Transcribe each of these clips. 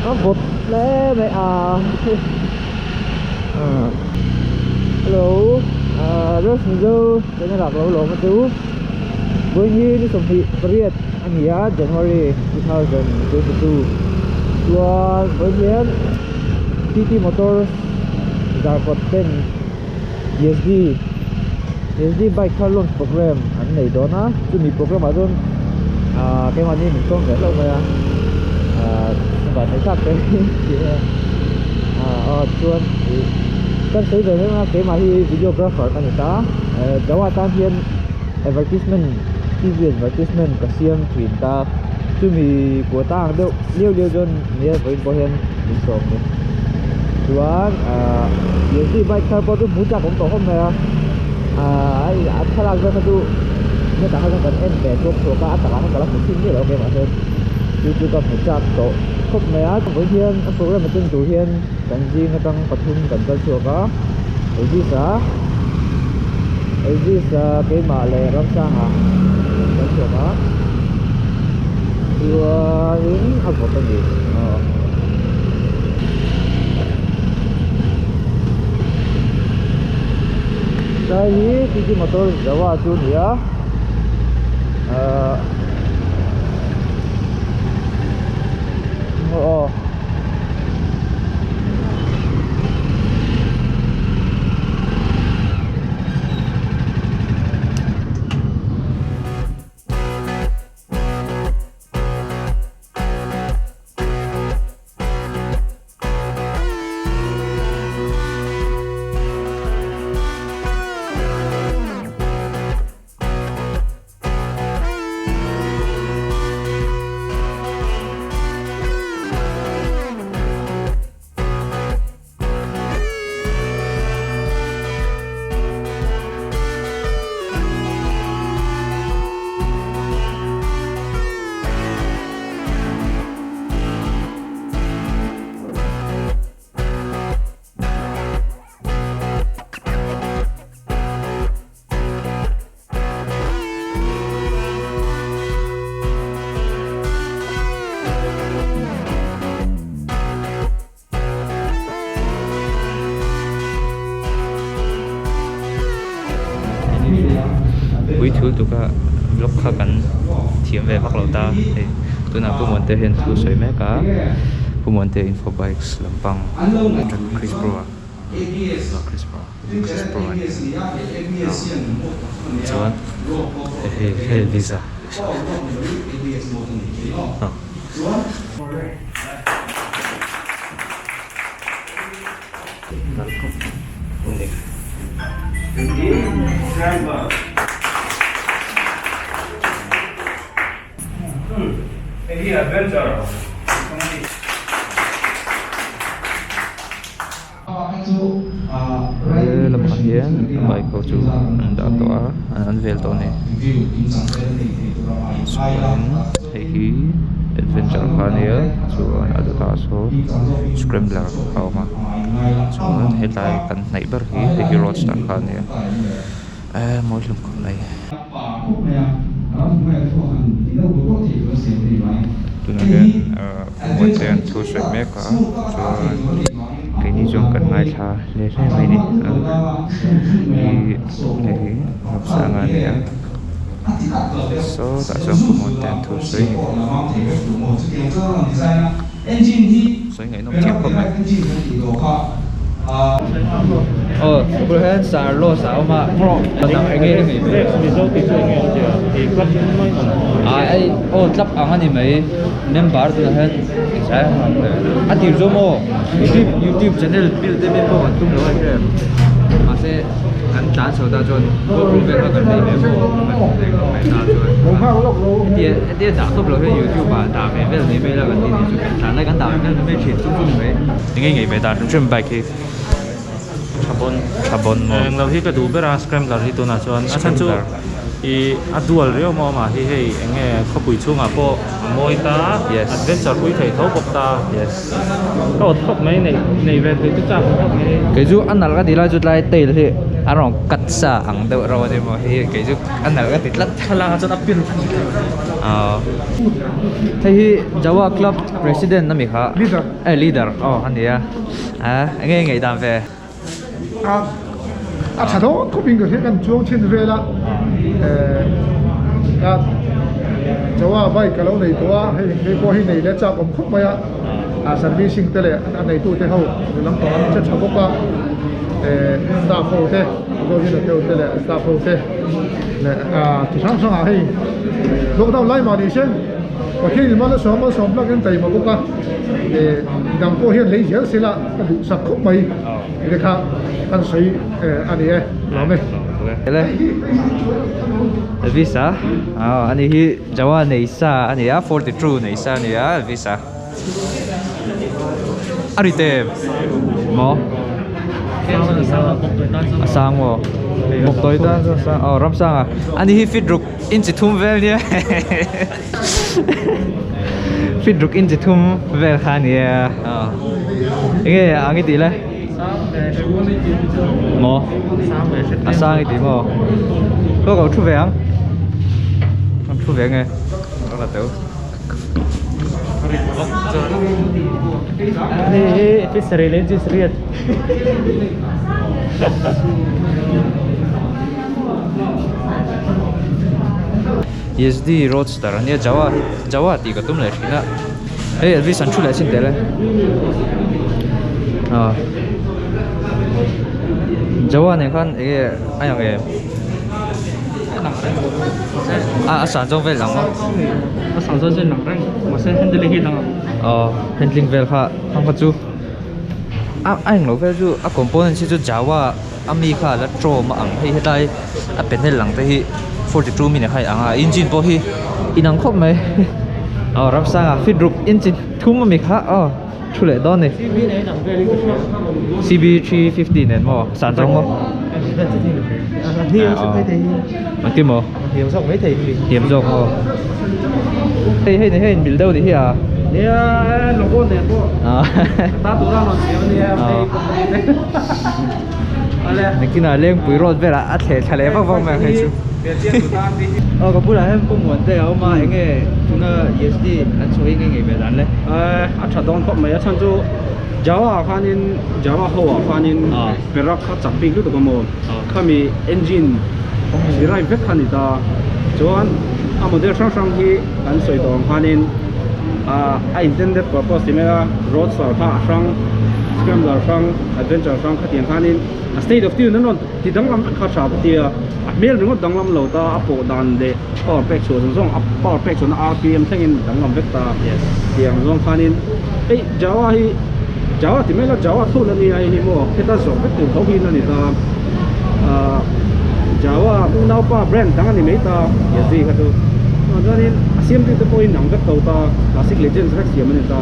nó vụt lé mẹ à. Hello, rất nhiều cái này là lâu mà chú với như đi sống thị Paris anh nhớ January 2022 và với như TT Motors giải phóng tên ESD bike car loan program anh này đó na chú mi program mà luôn cái mà này mình không phải lâu mà và thấy khác cái chuan kan sei ve na ke ma hi videographer kan ta dawa tan hian advertisement TV advertisement ka siam twin ta chu mi ko tang deuh liu jon ne voi bo hian in som ni chuan yesi bike car po tu mu cha kom to hom na ai thalak ra tu ne ta ha kan en be chok to ka ta ka la mu sin ni lo ke ma se chu ka mu cha to khop me a với hiền program mà tên chủ hiền cảnh gì người tăng tập trung cảnh tân sửa có ấy gì sa cái mà lệ làm sao hả tân sửa có vừa những học một cái gì đây thì mà tôi đã qua chú nữa quý thứ tụi ka lúc khác cảnh thiểm về bắc lầu ta thì tụi nào cũng muốn thể hiện thu sấy mấy cả cũng muốn thể info bikes làm bằng Chris Pro chuan he visa adventure. làm bằng hiền bài câu chú đã tỏa anh về tổ này thì adventure khá nhiều chú anh đã tỏa số scrambler khảo mà chú hiện tại cần nảy bớt thì roadster khá nhiều mỗi lần còn này tụi nó một tiền thu sợi mé cả cho cái này dùng cần ngay thà lấy cái này đi này học sang anh nhé số tại sao không một tiền thu sợi ngày nó chịu không này bukan sarlo sama pro tentang ini ai lap angan ni mai member tu kan saya ati zomo YouTube channel build de member kan tum lo kan masih kan dan sauda jon program kan ni member dia dah tu lo YouTube ba dah member ni mai la kan ni tu dan lai kan dah member mai chit tum mai Ini ngai be da chum bike hi chabon mo nglo hi ka du bera scrambler hi tu na chuan a chan chu I dual rio mo ma hi hei enge khopui chunga po moi ta adventure pui thei tho bok ta ka thok mai nei nei ve tu cha thok mai cái chú ăn là cái gì là chút lại tệ là thế anh rong cắt sa ang đâu rồi thì mà hi cái chút anh nào cái tít lát Hala cho tapin. thì Jawa Club President nami kha Leader. leader anh đi nghe ngày đam về chả đó có bình cái cái chuông trên về là cháu bay cái lâu này tôi hay qua này để cho ông khóc mày servicing thế này anh này tôi thế hậu lắm tao anh chắc cháu có staff hậu thế rồi như là theo thế này staff hậu thế thì sáng sáng hay lúc đầu lại mà đi xem và khi mà nó sống là cái tay mà cũng để đằng cô hiện lấy giá sẽ là cái đủ sạch khóc mày để khác anh thấy anh ấy làm đấy Đây visa anh hi Jawa Neisa anh ya 42 Neisa anh ya visa arite mo sang mo một tối ta sang ram sang anh hi fit ruk in chỉ thum vel nha fit ruk in chỉ thum vel khan nha nghe anh đi lên mo sang cái gì mo có cầu thu về không thu về nghe đó là tiểu Ini itu religius riat. ESD Roadster ni Jawa ti ka tum le thina vi san chu le sin te le Jawa ne khan ayang sản trong về lắm Sản xuất trên nặng răng, mà sẽ handling hết lắm. handling về kha không có chú anh nói về chú component chứ chú Java ami kha là trâu mà ang hay đây bên này lằng tới 42 mình hay ang engine po hi inang khóc mấy rap sang fit group engine thum mà mình kha chú lệ đó này CB350 này mà sản trong mà mà kim mà hiểu rộng mấy thầy hiểm rộng hay mình đâu thì à nè nó con này cô ta tụi nó nó xíu nè mình kia là lên bụi rốt về là thề lẽ vang mà hay chứ có bữa là em cũng muốn thế mà anh nghe chúng nó ESD anh cho anh nghe về đàn đấy chả đông không mấy chân chú Jawa fanin Jawa hoa fanin perak khát chặt pin lúc đó mà kami engine drive vết khăn ta chuan model sang hi kan soi dong fanin intended purpose thì mega road star pha sang scrambler sang adventure sang khát tiền fanin state of the non thì dang lam khát sa tia mel ringot dang lam lo ta apo dan de power pack so zong power pack so na RPM thengin dang lam vek ta tiang zong fanin Jawa hi Jawa thì mấy là Jawa thôi là ni ai mo cái ta dùng cái từ khẩu hình là ni ta Jawa unau pa brand đang anh mấy ta gì cái đó cho nên xem thì tôi point nằm cái tàu ta classic legends rất nhiều mình ta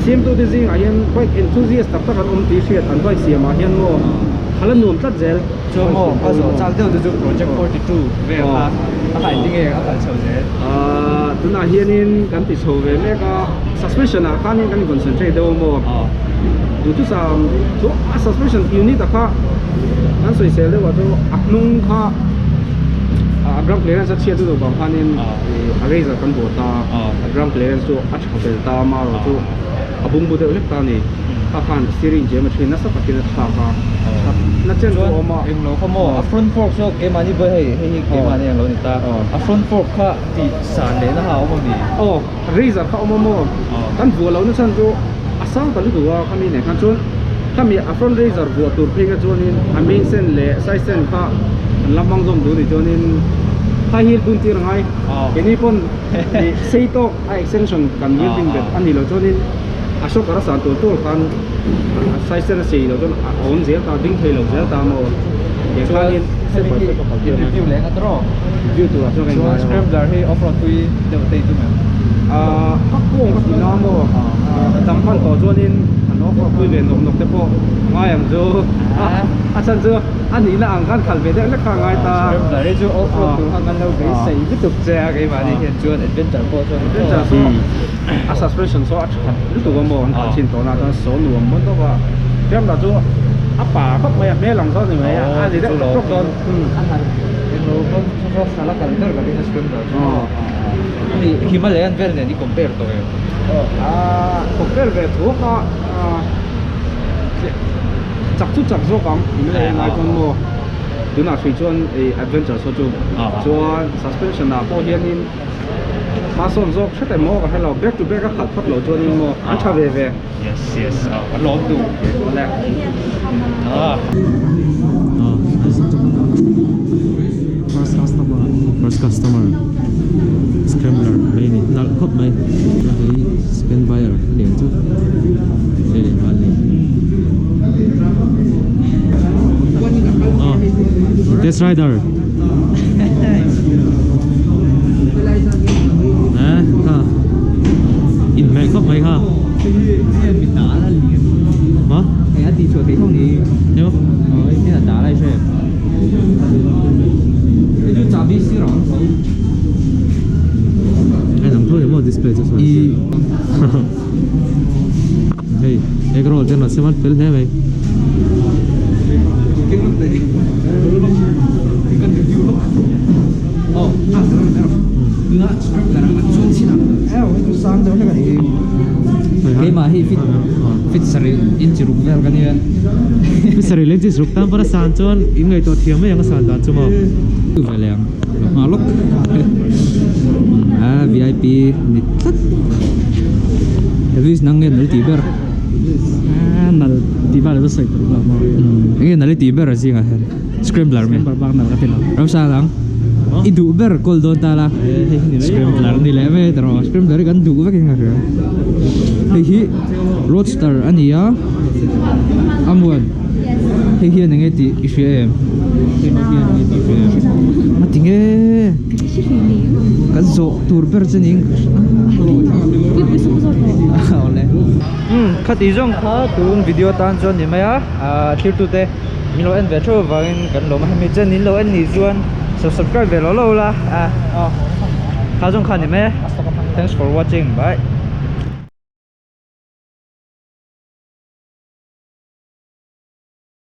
xem tôi thì riêng anh quite enthusiast tập ta kan t-shirt anh quite xem mà hiện mo halan nuông tất dễ cho mo có số trang tiêu từ project 42 về là phải tiếng nghe các bạn sầu dễ tụi nào hiện in kan bị sầu về mấy cái suspension à kan in kan concentrate đâu mo due to some suspension unit kha an soi sel dewa to aknung kha ground clearance chia tu bang khanin eraser kan bota ground clearance to achhabel ta ma ro to abung bu de lek ta ni khan steering geometry na sa takin tha kha na chen ro ma em lo khomo front fork so ke mani boy hey ke mani ang lo ni ta front fork kha ti san le na ha mo ni eraser kha mo kan vu lo na chan to asang ta lu wa khami ne khan chon kami front razor bu tur phinga chonin main sen le side sen kha lamang zom du ni chonin high heel dun tir ngai keni pon sei to extension kan building bet ani lo chonin ashok ara san to khan side sen sei lo chon on zel ta ding thei lo zel ta mo ye khanin se pa review le ka tro review tu a so ngai scrambler he off road tui de tei tu ma các cuồng các kỹ năng mo tầm phân tổ chonin nó có quy về nồng nồng thế po ngay em jo chân jo anh ấy là anh gan khẩn về đấy là cả ngay ta là đấy jo off road tu hàng lâu cái xây tiếp tục xe cái mà đi hiện chuan adventure po cho adventure suspension so lúc tu mo anh phát triển tổ nào ta số nuông muốn đâu mà phép là jo apa khóc mày mẹ lòng sao thì mày anh thì đấy khóc con Yang lo pun salah kalender kali na scrambler. Ni Himalayan vel ni compare to eh. compare về thuốc nó chặt chút chặt số cắm thì này là con mua từ nào suy chuan adventure số chung chuan suspension là bao nhiêu nên mà son dốc sẽ tại mua hay là back to back các khát phát lộ chuan nên mua ăn cha về yes ăn lót đủ lẹ first customer scrambler đây này nal khop mai đây spin buyer liền chút đây để vào này test rider nè ha in mẹ khop mai ha Bị đá là liền. hả Cái tí chuột thấy không đi. nhớ Thế là đá lại xem. Cái chú chả biết xí rõ. anh làm thôi để mua display cho Y hey egg roll trên là xem mắt phết thế mày cái lúc đấy. Nữa là nó chuột xí nào. Cái chú sang đâu cái này. Cái mà hi fit sari in chỉ rụng ra cái này. cái sợi lên chỉ rụt tam para san chon in ngày to thiam mấy ang san dan chuma Tu phải lẹng. Lốc. VIP nít tất. Vis nang nghe nal tiber. nal tiba là sai tu là Nghe nal tiber là gì ngà. Scrambler me. barbang nal kapila Ram sa lang. Idu ber kol don ta la. Scrambler ni le me tro. Scrambler kan du ve nga ra. Hi Roadster ania. Amwan. Hi nang ti IFM. Mà tiếng nghe cái rộ tour ber chân in khát ý trong khá tuôn video tan cho你们啊clear to te mình lo anh về cho vàng cần lo mà mình chân nín lo anh nỉ chuan subscribe về lo lâu la khá trong khá 你们 thanks for watching bye